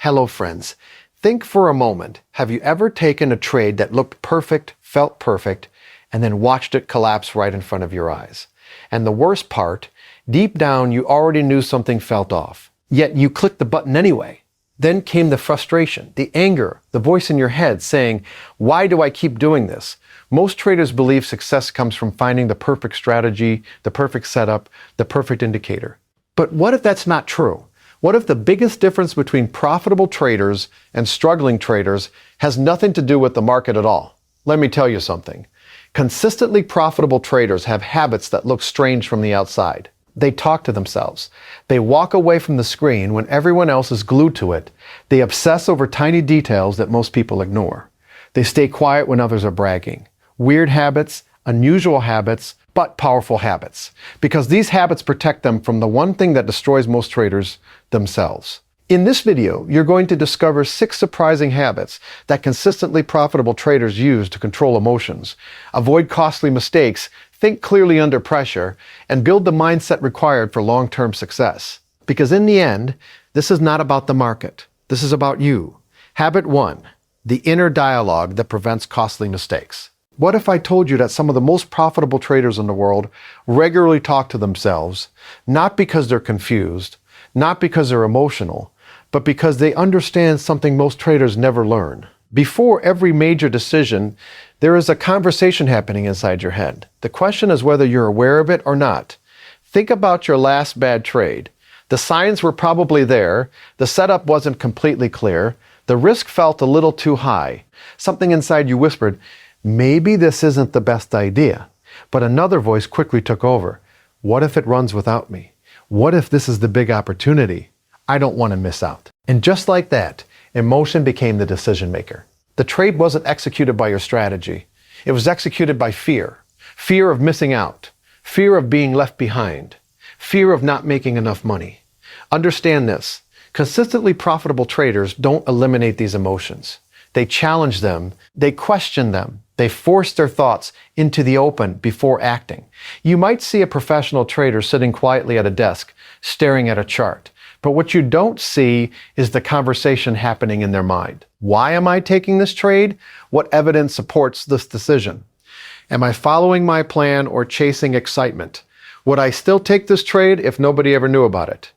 Hello friends. Think for a moment, have you ever taken a trade that looked perfect, felt perfect, and then watched it collapse right in front of your eyes? And the worst part, deep down you already knew something felt off. Yet you clicked the button anyway. Then came the frustration, the anger, the voice in your head saying, why do I keep doing this? Most traders believe success comes from finding the perfect strategy, the perfect setup, the perfect indicator. But what if that's not true? What if the biggest difference between profitable traders and struggling traders has nothing to do with the market at all? Let me tell you something. Consistently profitable traders have habits that look strange from the outside. They talk to themselves. They walk away from the screen when everyone else is glued to it. They obsess over tiny details that most people ignore. They stay quiet when others are bragging. Weird habits, unusual habits, but powerful habits. Because these habits protect them from the one thing that destroys most traders, themselves. In this video, you're going to discover 6 surprising habits that consistently profitable traders use to control emotions, avoid costly mistakes, think clearly under pressure, and build the mindset required for long-term success. Because in the end, this is not about the market. This is about you. Habit 1, the inner dialogue that prevents costly mistakes. What if I told you that some of the most profitable traders in the world regularly talk to themselves, not because they're confused, not because they're emotional, but because they understand something most traders never learn. Before every major decision, there is a conversation happening inside your head. The question is whether you're aware of it or not. Think about your last bad trade. The signs were probably there, the setup wasn't completely clear, the risk felt a little too high. Something inside you whispered, maybe this isn't the best idea. But another voice quickly took over. What if it runs without me? What if this is the big opportunity? I don't want to miss out. And just like that, emotion became the decision maker. The trade wasn't executed by your strategy. It was executed by fear. Fear of missing out. Fear of being left behind. Fear of not making enough money. Understand this. Consistently profitable traders don't eliminate these emotions. They challenge them. They question them. They force their thoughts into the open before acting. You might see a professional trader sitting quietly at a desk, staring at a chart. But what you don't see is the conversation happening in their mind. Why am I taking this trade? What evidence supports this decision? Am I following my plan or chasing excitement? Would I still take this trade if nobody ever knew about it?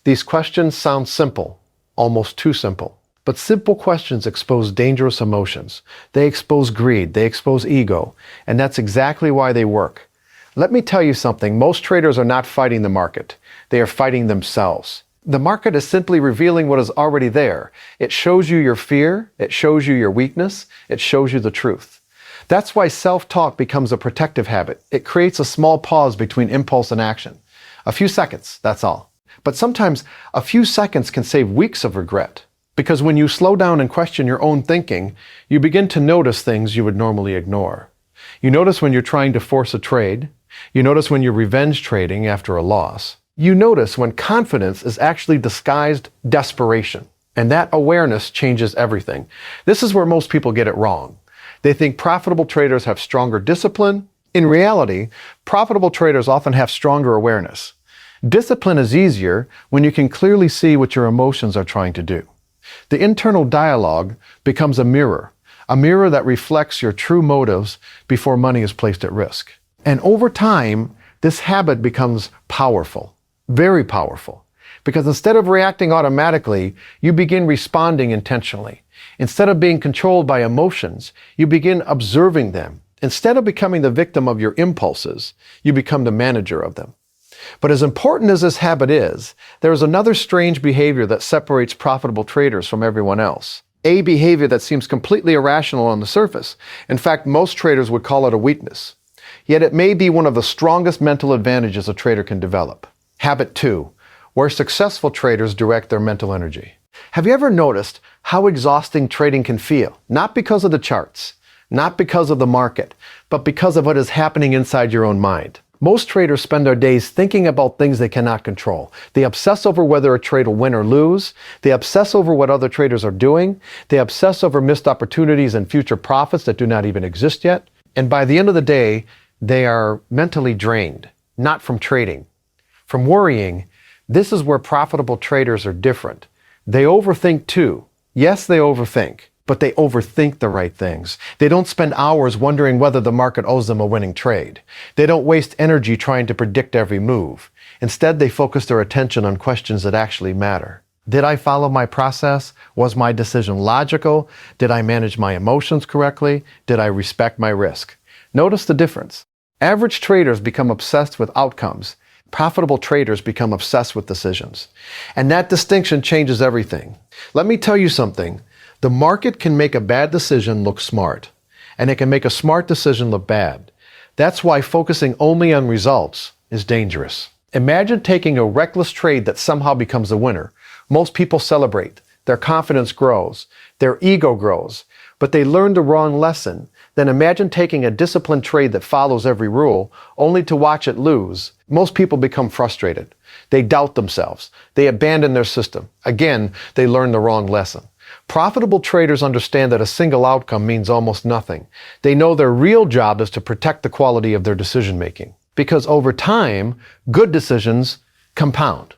These questions sound simple, almost too simple. But simple questions expose dangerous emotions. They expose greed, they expose ego, and that's exactly why they work. Let me tell you something, most traders are not fighting the market. They are fighting themselves. The market is simply revealing what is already there. It shows you your fear, it shows you your weakness, it shows you the truth. That's why self-talk becomes a protective habit. It creates a small pause between impulse and action. A few seconds, that's all. But sometimes a few seconds can save weeks of regret. Because when you slow down and question your own thinking, you begin to notice things you would normally ignore. You notice when you're trying to force a trade. You notice when you're revenge trading after a loss. You notice when confidence is actually disguised desperation. And that awareness changes everything. This is where most people get it wrong. They think profitable traders have stronger discipline. In reality, profitable traders often have stronger awareness. Discipline is easier when you can clearly see what your emotions are trying to do. The internal dialogue becomes a mirror that reflects your true motives before money is placed at risk. And over time, this habit becomes powerful, very powerful, because instead of reacting automatically, you begin responding intentionally. Instead of being controlled by emotions, you begin observing them. Instead of becoming the victim of your impulses, you become the manager of them. But as important as this habit is, there is another strange behavior that separates profitable traders from everyone else. A behavior that seems completely irrational on the surface. In fact, most traders would call it a weakness. Yet it may be one of the strongest mental advantages a trader can develop. Habit 2, where successful traders direct their mental energy. Have you ever noticed how exhausting trading can feel? Not because of the charts, not because of the market, but because of what is happening inside your own mind. Most traders spend their days thinking about things they cannot control. They obsess over whether a trade will win or lose. They obsess over what other traders are doing. They obsess over missed opportunities and future profits that do not even exist yet. And by the end of the day, they are mentally drained, not from trading, from worrying. This is where profitable traders are different. They overthink too. Yes, they overthink, but they overthink the right things. They don't spend hours wondering whether the market owes them a winning trade. They don't waste energy trying to predict every move. Instead, they focus their attention on questions that actually matter. Did I follow my process? Was my decision logical? Did I manage my emotions correctly? Did I respect my risk? Notice the difference. Average traders become obsessed with outcomes. Profitable traders become obsessed with decisions. And that distinction changes everything. Let me tell you something. The market can make a bad decision look smart, and it can make a smart decision look bad. That's why focusing only on results is dangerous. Imagine taking a reckless trade that somehow becomes a winner. Most people celebrate. Their confidence grows. Their ego grows. But they learned the wrong lesson. Then imagine taking a disciplined trade that follows every rule, only to watch it lose. Most people become frustrated. They doubt themselves. They abandon their system. Again, they learn the wrong lesson. Profitable traders understand that a single outcome means almost nothing. They know their real job is to protect the quality of their decision making. Because over time, good decisions compound,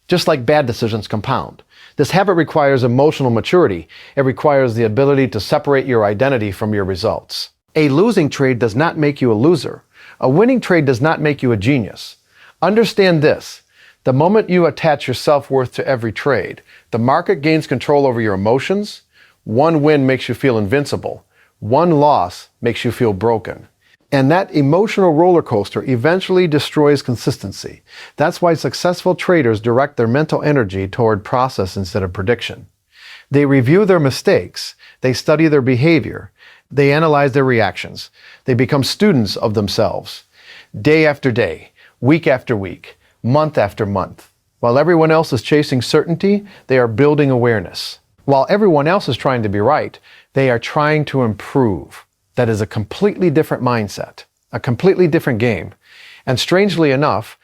just like bad decisions compound. This habit requires emotional maturity. It requires the ability to separate your identity from your results. A losing trade does not make you a loser. A winning trade does not make you a genius. Understand this. The moment you attach your self-worth to every trade, the market gains control over your emotions. One win makes you feel invincible. One loss makes you feel broken. And that emotional roller coaster eventually destroys consistency. That's why successful traders direct their mental energy toward process instead of prediction. They review their mistakes. They study their behavior. They analyze their reactions. They become students of themselves. Day after day, week after week, month after month. While everyone else is chasing certainty, they are building awareness. While everyone else is trying to be right, they are trying to improve. That is a completely different mindset, a completely different game. And strangely enough,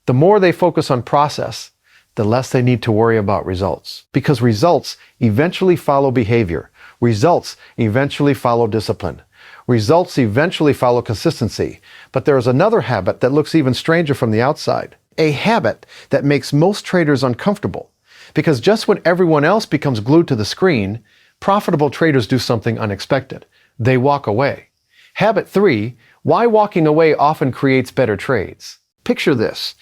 the more they focus on process, the less they need to worry about results. Because results eventually follow behavior. Results eventually follow discipline. Results eventually follow consistency. But there is another habit that looks even stranger from the outside. A habit that makes most traders uncomfortable. Because just when everyone else becomes glued to the screen, profitable traders do something unexpected. They walk away. Habit 3, why walking away often creates better trades. Picture this.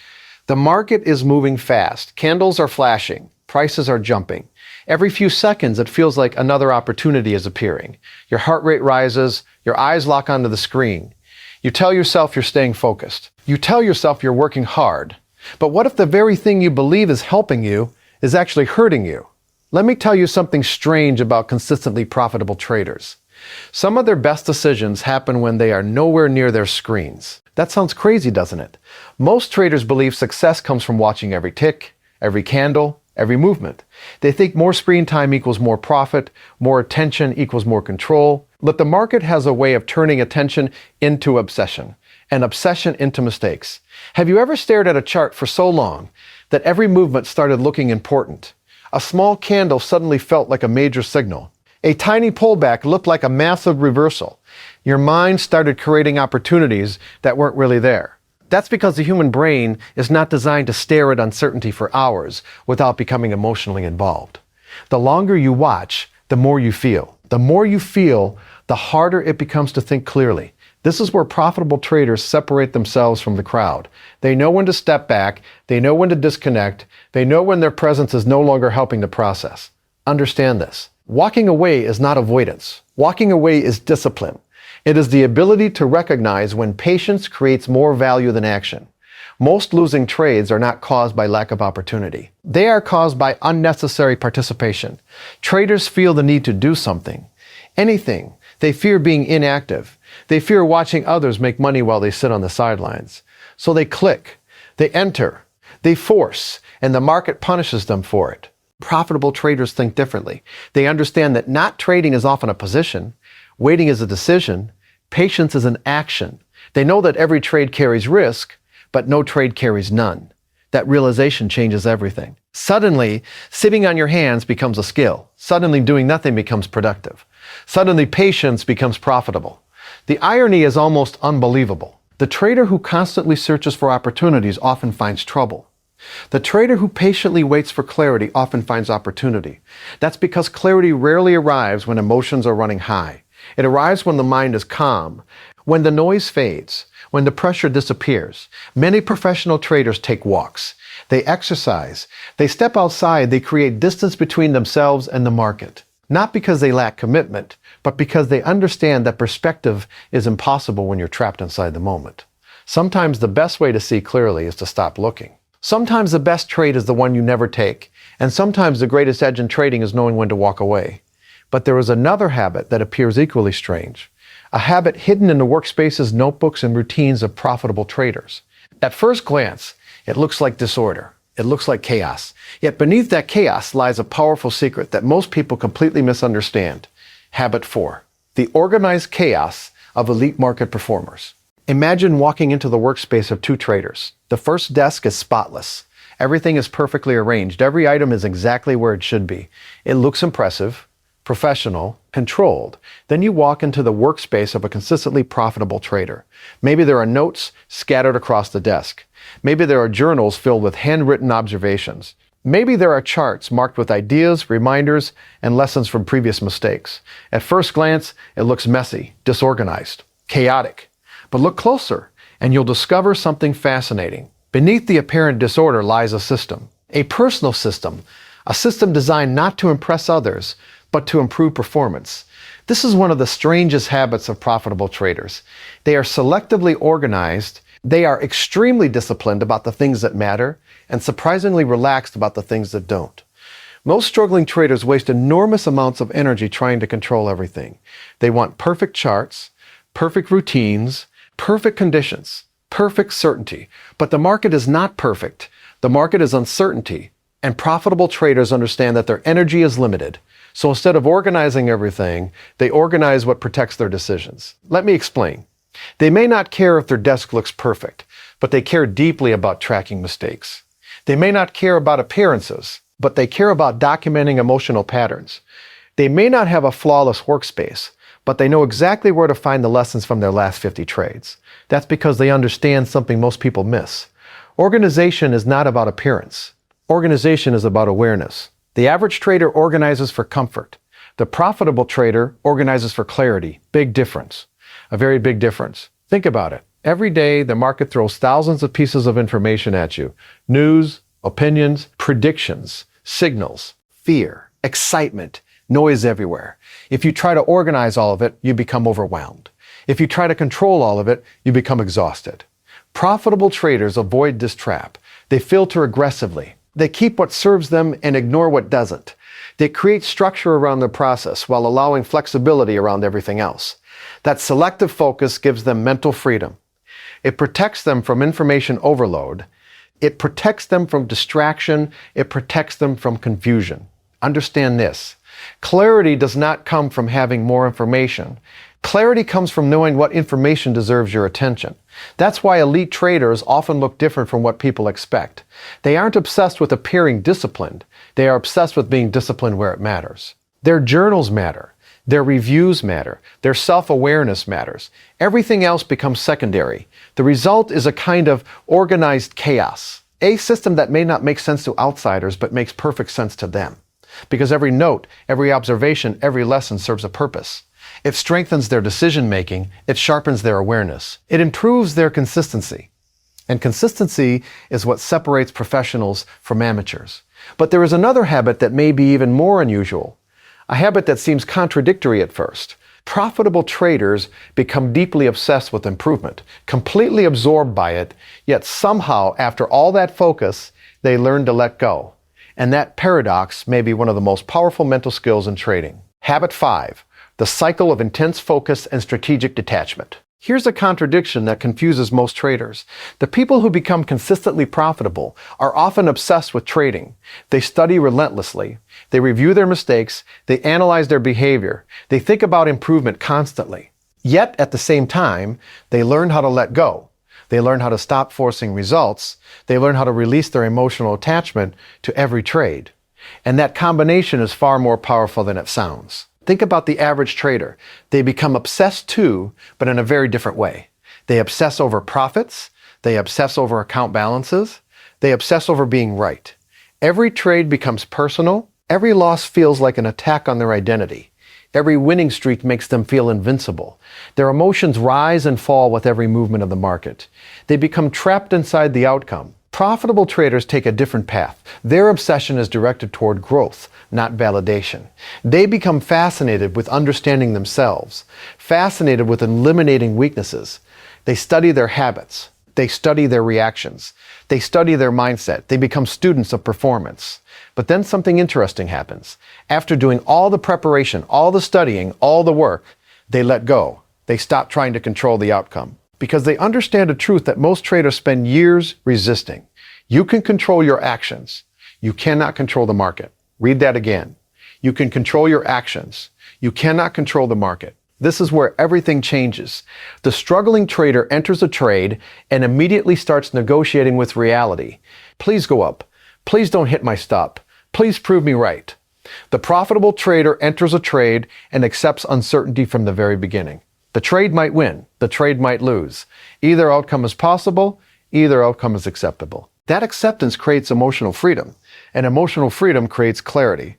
The market is moving fast. Candles are flashing. Prices are jumping. Every few seconds, it feels like another opportunity is appearing. Your heart rate rises. Your eyes lock onto the screen. You tell yourself you're staying focused. You tell yourself you're working hard. But what if the very thing you believe is helping you is actually hurting you? Let me tell you something strange about consistently profitable traders. Some of their best decisions happen when they are nowhere near their screens. That sounds crazy, doesn't it? Most traders believe success comes from watching every tick, every candle, every movement. They think more screen time equals more profit, more attention equals more control. But the market has a way of turning attention into obsession, and obsession into mistakes. Have you ever stared at a chart for so long that every movement started looking important? A small candle suddenly felt like a major signal. A tiny pullback looked like a massive reversal. Your mind started creating opportunities that weren't really there. That's because the human brain is not designed to stare at uncertainty for hours without becoming emotionally involved. The longer you watch, the more you feel. The more you feel, the harder it becomes to think clearly. This is where profitable traders separate themselves from the crowd. They know when to step back. They know when to disconnect. They know when their presence is no longer helping the process. Understand this. Walking away is not avoidance. Walking away is discipline. It is the ability to recognize when patience creates more value than action. Most losing trades are not caused by lack of opportunity. They are caused by unnecessary participation. Traders feel the need to do something. Anything. They fear being inactive. They fear watching others make money while they sit on the sidelines. So they click. They enter. They force. And the market punishes them for it. Profitable traders think differently. They understand that not trading is often a position, waiting is a decision, patience is an action. They know that every trade carries risk, but no trade carries none. That realization changes everything. Suddenly, sitting on your hands becomes a skill. Suddenly, doing nothing becomes productive. Suddenly, patience becomes profitable. The irony is almost unbelievable. The trader who constantly searches for opportunities often finds trouble. The trader who patiently waits for clarity often finds opportunity. That's because clarity rarely arrives when emotions are running high. It arrives when the mind is calm, when the noise fades, when the pressure disappears. Many professional traders take walks. They exercise. They step outside. They create distance between themselves and the market. Not because they lack commitment, but because they understand that perspective is impossible when you're trapped inside the moment. Sometimes the best way to see clearly is to stop looking. Sometimes the best trade is the one you never take, and sometimes the greatest edge in trading is knowing when to walk away. But there is another habit that appears equally strange, a habit hidden in the workspaces, notebooks, and routines of profitable traders. At first glance, it looks like disorder. It looks like chaos. Yet beneath that chaos lies a powerful secret that most people completely misunderstand. Habit 4, the organized chaos of elite market performers. Imagine walking into the workspace of two traders. The first desk is spotless. Everything is perfectly arranged. Every item is exactly where it should be. It looks impressive, professional, controlled. Then you walk into the workspace of a consistently profitable trader. Maybe there are notes scattered across the desk. Maybe there are journals filled with handwritten observations. Maybe there are charts marked with ideas, reminders, and lessons from previous mistakes. At first glance, it looks messy, disorganized, chaotic. But look closer, and you'll discover something fascinating. Beneath the apparent disorder lies a system, a personal system, a system designed not to impress others, but to improve performance. This is one of the strangest habits of profitable traders. They are selectively organized, they are extremely disciplined about the things that matter, and surprisingly relaxed about the things that don't. Most struggling traders waste enormous amounts of energy trying to control everything. They want perfect charts, perfect routines, perfect conditions, perfect certainty. But the market is not perfect. The market is uncertainty. And profitable traders understand that their energy is limited. So instead of organizing everything, they organize what protects their decisions. Let me explain. They may not care if their desk looks perfect, but they care deeply about tracking mistakes. They may not care about appearances, but they care about documenting emotional patterns. They may not have a flawless workspace, but they know exactly where to find the lessons from their last 50 trades. That's because they understand something most people miss. Organization is not about appearance. Organization is about awareness. The average trader organizes for comfort. The profitable trader organizes for clarity. Big difference. A very big difference. Think about it. Every day, the market throws thousands of pieces of information at you. News, opinions, predictions, signals, fear, excitement, noise everywhere. If you try to organize all of it, you become overwhelmed. If you try to control all of it, you become exhausted. Profitable traders avoid this trap. They filter aggressively. They keep what serves them and ignore what doesn't. They create structure around the process while allowing flexibility around everything else. That selective focus gives them mental freedom. It protects them from information overload. It protects them from distraction. It protects them from confusion. Understand this. Clarity does not come from having more information. Clarity comes from knowing what information deserves your attention. That's why elite traders often look different from what people expect. They aren't obsessed with appearing disciplined. They are obsessed with being disciplined where it matters. Their journals matter. Their reviews matter. Their self-awareness matters. Everything else becomes secondary. The result is a kind of organized chaos. A system that may not make sense to outsiders, but makes perfect sense to them. Because every note, every observation, every lesson serves a purpose. It strengthens their decision-making. It sharpens their awareness. It improves their consistency. And consistency is what separates professionals from amateurs. But there is another habit that may be even more unusual. A habit that seems contradictory at first. Profitable traders become deeply obsessed with improvement, completely absorbed by it, yet somehow, after all that focus, they learn to let go. And that paradox may be one of the most powerful mental skills in trading. Habit 5, the cycle of intense focus and strategic detachment. Here's a contradiction that confuses most traders. The people who become consistently profitable are often obsessed with trading. They study relentlessly. They review their mistakes. They analyze their behavior. They think about improvement constantly. Yet, at the same time, they learn how to let go. They learn how to stop forcing results. They learn how to release their emotional attachment to every trade. And that combination is far more powerful than it sounds. Think about the average trader. They become obsessed too, but in a very different way. They obsess over profits. They obsess over account balances. They obsess over being right. Every trade becomes personal. Every loss feels like an attack on their identity. Every winning streak makes them feel invincible. Their emotions rise and fall with every movement of the market. They become trapped inside the outcome. Profitable traders take a different path. Their obsession is directed toward growth, not validation. They become fascinated with understanding themselves, fascinated with eliminating weaknesses. They study their habits. They study their reactions. They study their mindset. They become students of performance. But then something interesting happens. After doing all the preparation, all the studying, all the work, they let go. They stop trying to control the outcome because they understand a truth that most traders spend years resisting. You can control your actions. You cannot control the market. Read that again. You can control your actions. You cannot control the market. This is where everything changes. The struggling trader enters a trade and immediately starts negotiating with reality. Please go up. Please don't hit my stop. Please prove me right. The profitable trader enters a trade and accepts uncertainty from the very beginning. The trade might win. The trade might lose. Either outcome is possible. Either outcome is acceptable. That acceptance creates emotional freedom, and emotional freedom creates clarity.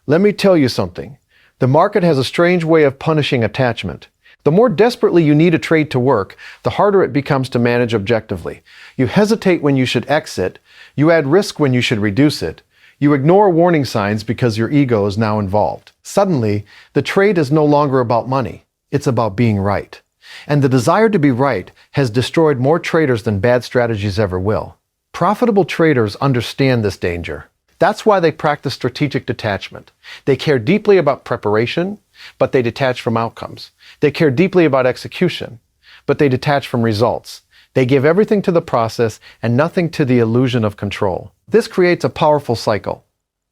Let me tell you something. The market has a strange way of punishing attachment. The more desperately you need a trade to work, the harder it becomes to manage objectively. You hesitate when you should exit. You add risk when you should reduce it. You ignore warning signs because your ego is now involved. Suddenly, the trade is no longer about money. It's about being right. And the desire to be right has destroyed more traders than bad strategies ever will. Profitable traders understand this danger. That's why they practice strategic detachment. They care deeply about preparation, but they detach from outcomes. They care deeply about execution, but they detach from results. They give everything to the process and nothing to the illusion of control. This creates a powerful cycle.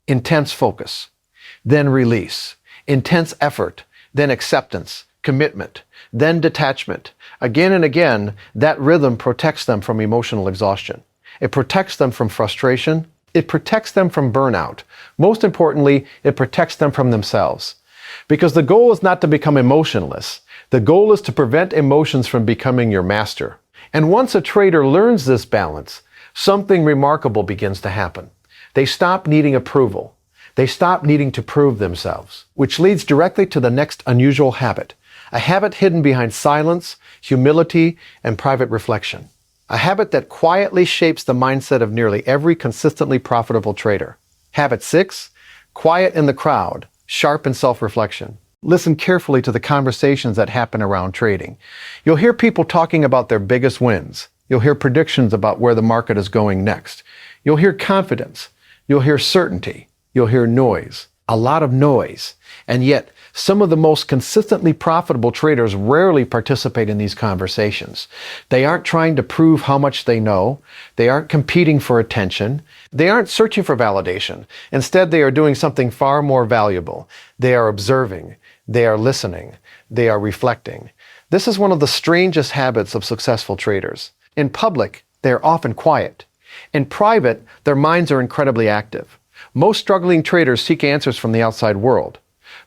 Intense focus, then release. Intense effort, then acceptance, commitment, then detachment. Again and again, that rhythm protects them from emotional exhaustion. It protects them from frustration. It protects them from burnout. Most importantly, it protects them from themselves. Because the goal is not to become emotionless. The goal is to prevent emotions from becoming your master. And once a trader learns this balance, something remarkable begins to happen. They stop needing approval. They stop needing to prove themselves, which leads directly to the next unusual habit, a habit hidden behind silence, humility, and private reflection. A habit that quietly shapes the mindset of nearly every consistently profitable trader. Habit 6, quiet in the crowd, sharp in self-reflection. Listen carefully to the conversations that happen around trading. You'll hear people talking about their biggest wins. You'll hear predictions about where the market is going next. You'll hear confidence. You'll hear certainty. You'll hear noise. A lot of noise. And yet, some of the most consistently profitable traders rarely participate in these conversations. They aren't trying to prove how much they know. They aren't competing for attention. They aren't searching for validation. Instead, they are doing something far more valuable. They are observing. They are listening. They are reflecting. This is one of the strangest habits of successful traders. In public, they are often quiet. In private, their minds are incredibly active. Most struggling traders seek answers from the outside world.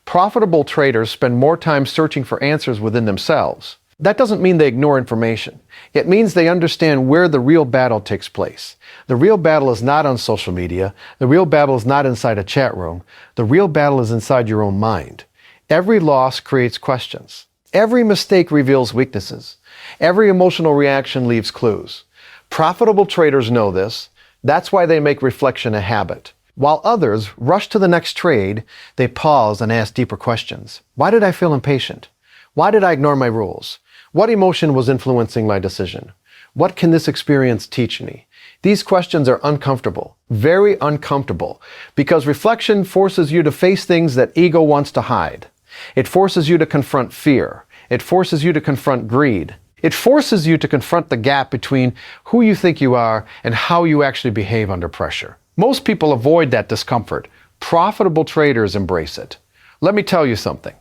Profitable traders spend more time searching for answers within themselves. That doesn't mean they ignore information. It means they understand where the real battle takes place. The real battle is not on social media. The real battle is not inside a chat room. The real battle is inside your own mind. Every loss creates questions. Every mistake reveals weaknesses. Every emotional reaction leaves clues. Profitable traders know this. That's why they make reflection a habit. While others rush to the next trade, they pause and ask deeper questions. Why did I feel impatient? Why did I ignore my rules? What emotion was influencing my decision? What can this experience teach me? These questions are uncomfortable, very uncomfortable, because reflection forces you to face things that ego wants to hide. It forces you to confront fear. It forces you to confront greed. It forces you to confront the gap between who you think you are and how you actually behave under pressure. Most people avoid that discomfort. Profitable traders embrace it. Let me tell you something.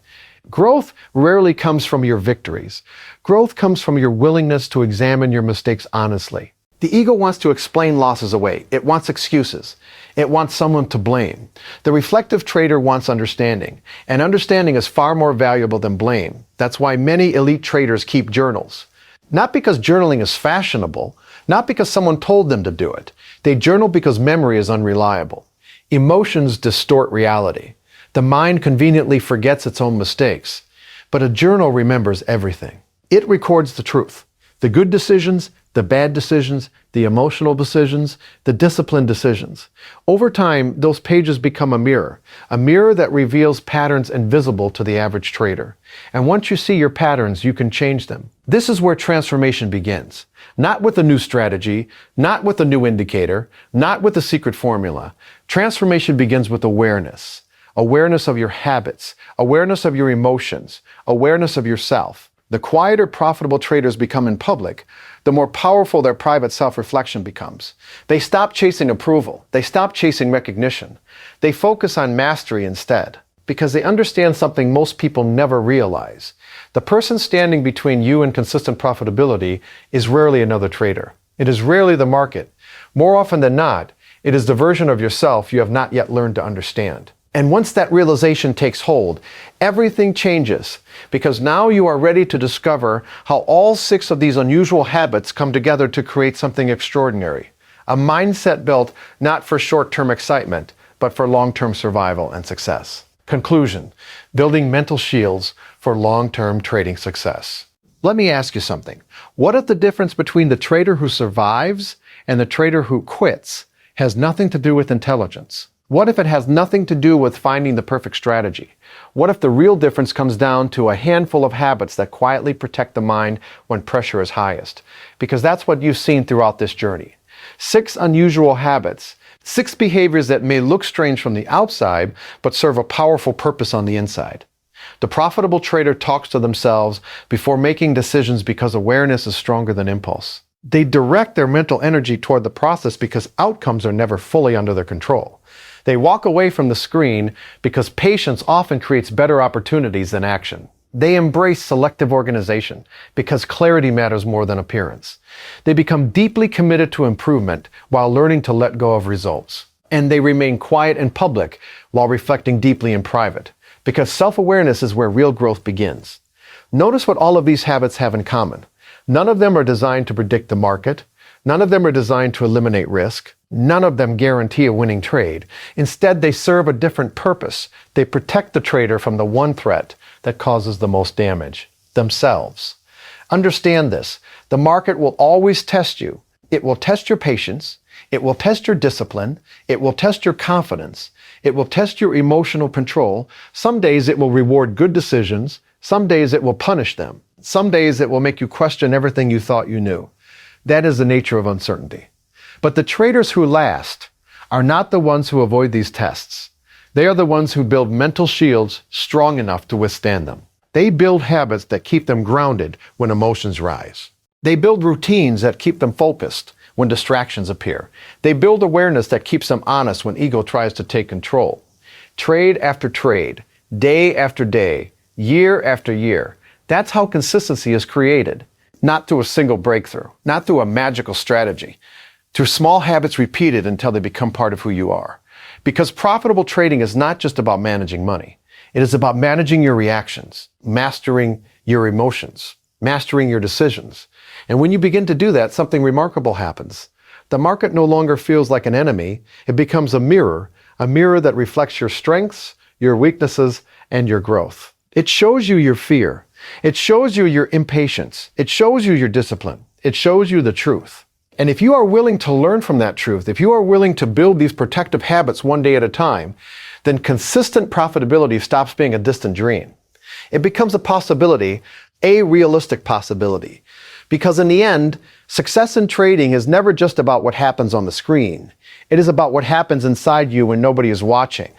Growth rarely comes from your victories. Growth comes from your willingness to examine your mistakes honestly. The ego wants to explain losses away. It wants excuses. It wants someone to blame. The reflective trader wants understanding. And understanding is far more valuable than blame. That's why many elite traders keep journals. Not because journaling is fashionable, Not because someone told them to do it. They journal because memory is unreliable. Emotions distort reality. The mind conveniently forgets its own mistakes. But a journal remembers everything. It records the truth. The good decisions, the bad decisions, the emotional decisions, the disciplined decisions. Over time, those pages become a mirror that reveals patterns invisible to the average trader. And once you see your patterns, you can change them. This is where transformation begins. Not with a new strategy, not with a new indicator, not with a secret formula. Transformation begins with awareness. Awareness of your habits, awareness of your emotions, awareness of yourself. The quieter profitable traders become in public, the more powerful their private self-reflection becomes. They stop chasing approval. They stop chasing recognition. They focus on mastery instead, because they understand something most people never realize. The person standing between you and consistent profitability is rarely another trader. It is rarely the market. More often than not, it is the version of yourself you have not yet learned to understand. And once that realization takes hold, everything changes, because now you are ready to discover how all 6 of these unusual habits come together to create something extraordinary. A mindset built not for short-term excitement, but for long-term survival and success. Conclusion: building mental shields for long-term trading success. Let me ask you something. What if the difference between the trader who survives and the trader who quits has nothing to do with intelligence? What if it has nothing to do with finding the perfect strategy? What if the real difference comes down to a handful of habits that quietly protect the mind when pressure is highest? Because that's what you've seen throughout this journey. 6 unusual habits, 6 behaviors that may look strange from the outside, but serve a powerful purpose on the inside. The profitable trader talks to themselves before making decisions because awareness is stronger than impulse. They direct their mental energy toward the process because outcomes are never fully under their control. They walk away from the screen because patience often creates better opportunities than action. They embrace selective organization because clarity matters more than appearance. They become deeply committed to improvement while learning to let go of results. And they remain quiet in public while reflecting deeply in private, because self-awareness is where real growth begins. Notice what all of these habits have in common. None of them are designed to predict the market. None of them are designed to eliminate risk. None of them guarantee a winning trade. Instead, they serve a different purpose. They protect the trader from the one threat that causes the most damage: themselves. Understand this. The market will always test you. It will test your patience. It will test your discipline. It will test your confidence. It will test your emotional control. Some days it will reward good decisions. Some days it will punish them. Some days it will make you question everything you thought you knew. That is the nature of uncertainty. But the traders who last are not the ones who avoid these tests. They are the ones who build mental shields strong enough to withstand them. They build habits that keep them grounded when emotions rise. They build routines that keep them focused when distractions appear. They build awareness that keeps them honest when ego tries to take control. Trade after trade, day after day, year after year. That's how consistency is created. Not through a single breakthrough, not through a magical strategy, through small habits repeated until they become part of who you are. Because profitable trading is not just about managing money. It is about managing your reactions, mastering your emotions, mastering your decisions. And when you begin to do that, something remarkable happens. The market no longer feels like an enemy. It becomes a mirror that reflects your strengths, your weaknesses, and your growth. It shows you your fear. It shows you your impatience. It shows you your discipline. It shows you the truth. And if you are willing to learn from that truth, if you are willing to build these protective habits one day at a time, then consistent profitability stops being a distant dream. It becomes a possibility, a realistic possibility. Because in the end, success in trading is never just about what happens on the screen. It is about what happens inside you when nobody is watching.